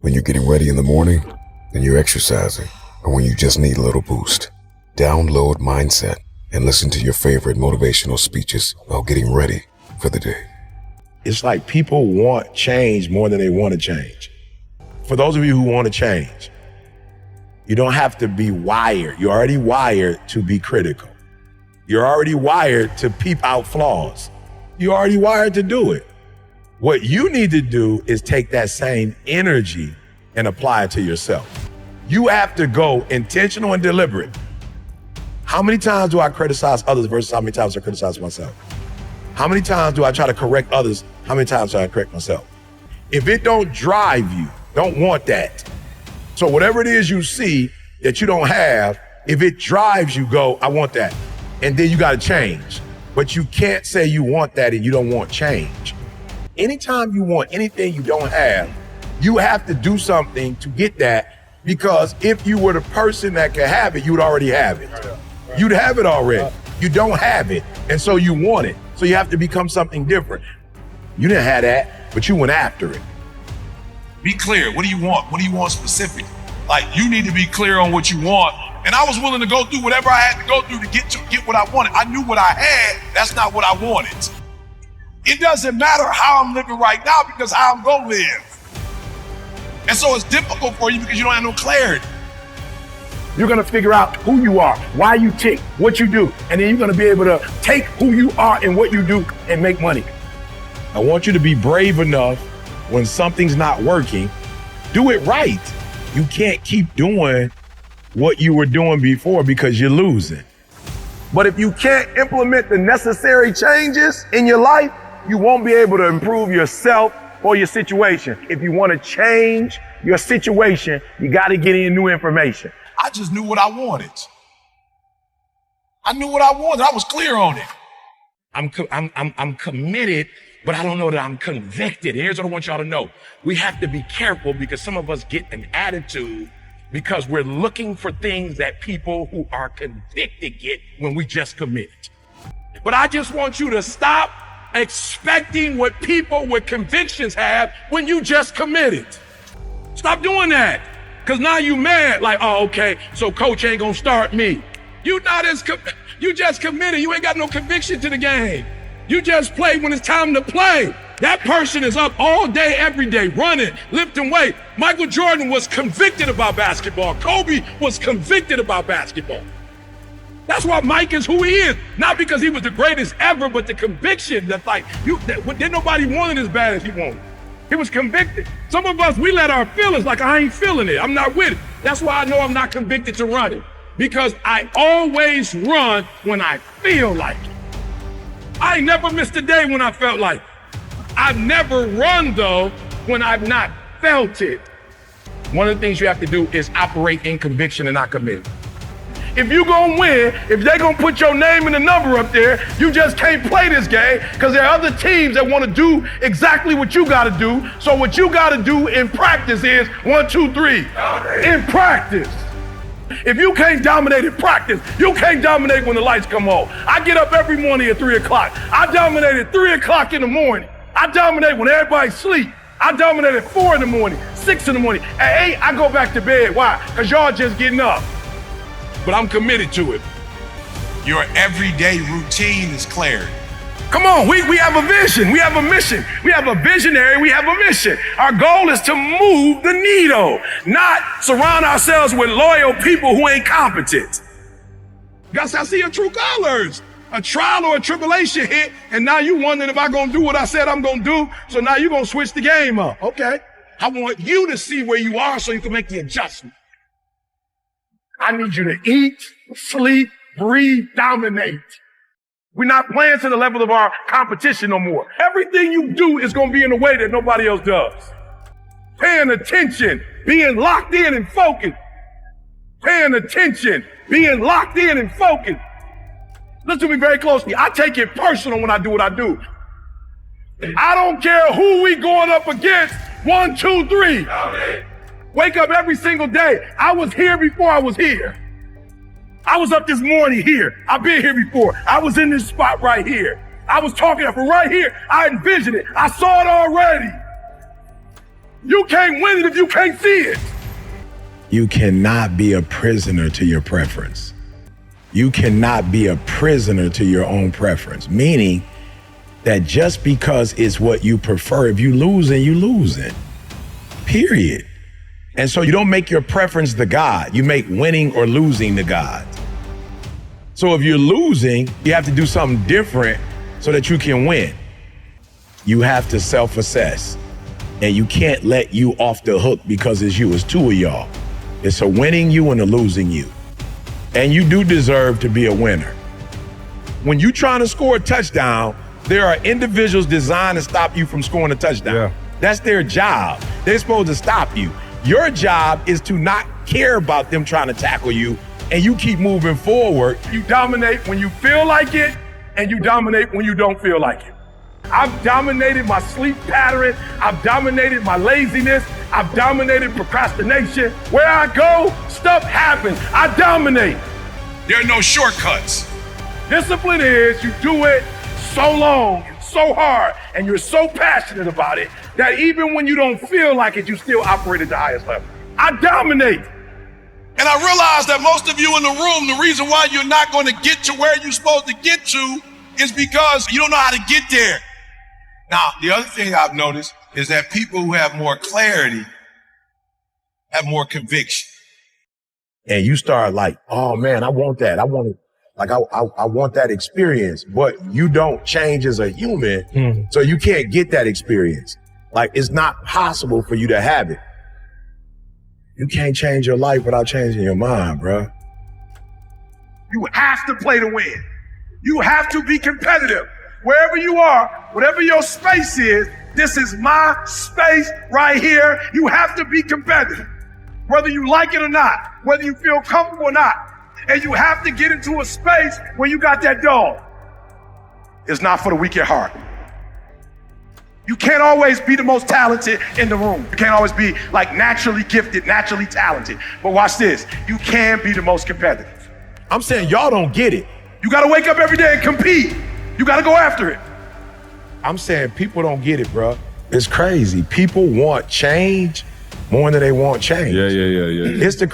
when you're getting ready in the morning, when you're exercising, or when you just need a little boost. Download Mindset and listen to your favorite motivational speeches while getting ready for the day. It's like people want change more than they want to change. For those of you who want to change, you don't have to be wired. You're already wired to be critical. You're already wired to peep out flaws. You're already wired to do it. What you need to do is take that same energy and apply it to yourself. You have to go intentional and deliberate. How many times do I criticize others versus how many times I criticize myself? How many times do I try to correct others? How many times do I correct myself? If it don't drive you, don't want that. So whatever it is you see that you don't have, if it drives you, go, I want that. And then you got to change. But you can't say you want that and you don't want change. Anytime you want anything you don't have, you have to do something to get that, because if you were the person that could have it, you would already have it. You'd have it already. You don't have it, and so you want it. So you have to become something different. You didn't have that, but you went after it. Be clear. What do you want? What do you want specifically? Like, you need to be clear on what you want. And I was willing to go through whatever I had to go through to get what I wanted. I knew what I had. That's not what I wanted. It doesn't matter how I'm living right now, because how I'm gonna live. And so it's difficult for you because you don't have no clarity. You're gonna figure out who you are, why you tick, what you do, and then you're gonna be able to take who you are and what you do and make money. I want you to be brave enough when something's not working, do it right. You can't keep doing what you were doing before because you're losing. But if you can't implement the necessary changes in your life, you won't be able to improve yourself or your situation. If you want to change your situation, you got to get in new information. I just knew what I wanted. I knew what I wanted. I was clear on it. I'm committed, but I don't know that I'm convicted. Here's what I want y'all to know. We have to be careful, because some of us get an attitude because we're looking for things that people who are convicted get when we just committed. But I just want you to stop expecting what people with convictions have when you just committed. Stop doing that. Because now you mad, like, oh, okay, so coach ain't gonna start me. You just committed. You ain't got no conviction to the game. You just play when it's time to play. That person is up all day, every day, running, lifting weight. Michael Jordan was convicted about basketball. Kobe was convicted about basketball. That's why Mike is who he is. Not because he was the greatest ever, but the conviction that, like, didn't nobody want it as bad as he wanted. He was convicted. Some of us, we let our feelings, like, I ain't feeling it. I'm not with it. That's why I know I'm not convicted to run it. Because I always run when I feel like it. I ain't never missed a day when I felt like it. I've never run, though, when I've not felt it. One of the things you have to do is operate in conviction and not commit. If you gonna win, if they gonna put your name and the number up there, you just can't play this game, because there are other teams that wanna do exactly what you gotta do. So what you gotta do in practice is 1, 2, 3. In practice. If you can't dominate in practice, you can't dominate when the lights come on. I get up every morning at 3 o'clock. I dominate at 3 o'clock in the morning. I dominate when everybody sleep. I dominate at 4 in the morning, 6 in the morning. At 8, I go back to bed. Why? Because y'all just getting up. But I'm committed to it. Your everyday routine is clarity. Come on, we have a vision, we have a mission. We have a visionary, we have a mission. Our goal is to move the needle, not surround ourselves with loyal people who ain't competent. You gotta see your true colors. A trial or a tribulation hit, and now you wondering if I'm gonna do what I said I'm gonna do, so now you're gonna switch the game up. Okay, I want you to see where you are so you can make the adjustment. I need you to eat, sleep, breathe, dominate. We're not playing to the level of our competition no more. Everything you do is going to be in a way that nobody else does. Paying attention, being locked in and focused. Paying attention, being locked in and focused. Listen to me very closely. I take it personal when I do what I do. I don't care who we going up against. 1, 2, 3. Wake up every single day. I was here before I was here. I was up this morning here. I've been here before. I was in this spot right here. I was talking from right here. I envisioned it. I saw it already. You can't win it if you can't see it. You cannot be a prisoner to your preference. You cannot be a prisoner to your own preference, meaning that just because it's what you prefer, if you losing, you losing, period. And so you don't make your preference the God, you make winning or losing the God. So if you're losing, you have to do something different so that you can win. You have to self-assess, and you can't let you off the hook because it's you, it's two of y'all. It's a winning you and a losing you. And you do deserve to be a winner. When you're trying to score a touchdown, there are individuals designed to stop you from scoring a touchdown. Yeah. That's their job. They're supposed to stop you. Your job is to not care about them trying to tackle you, and you keep moving forward. You dominate when you feel like it, and you dominate when you don't feel like it. I've dominated my sleep pattern. I've dominated my laziness. I've dominated procrastination. Where I go, stuff happens. I dominate. There are no shortcuts. Discipline is you do it so long and so hard, and you're so passionate about it that even when you don't feel like it, you still operate at the highest level. I dominate. And I realize that most of you in the room, the reason why you're not going to get to where you're supposed to get to is because you don't know how to get there. Now, the other thing I've noticed is that people who have more clarity have more conviction. And you start like, oh man, I want that. I want it. Like, I want that experience, but you don't change as a human, so you can't get that experience. Like, it's not possible for you to have it. You can't change your life without changing your mind, bro. You have to play to win. You have to be competitive. Wherever you are, whatever your space is, this is my space right here. You have to be competitive, whether you like it or not, whether you feel comfortable or not. And you have to get into a space where you got that dog. It's not for the weak at heart. You can't always be the most talented in the room. You can't always be like naturally gifted, naturally talented. But watch this, you can be the most competitive. I'm saying y'all don't get it. You gotta wake up every day and compete. You gotta go after it. I'm saying people don't get it, bro. It's crazy. People want change more than they want change. Yeah. It's the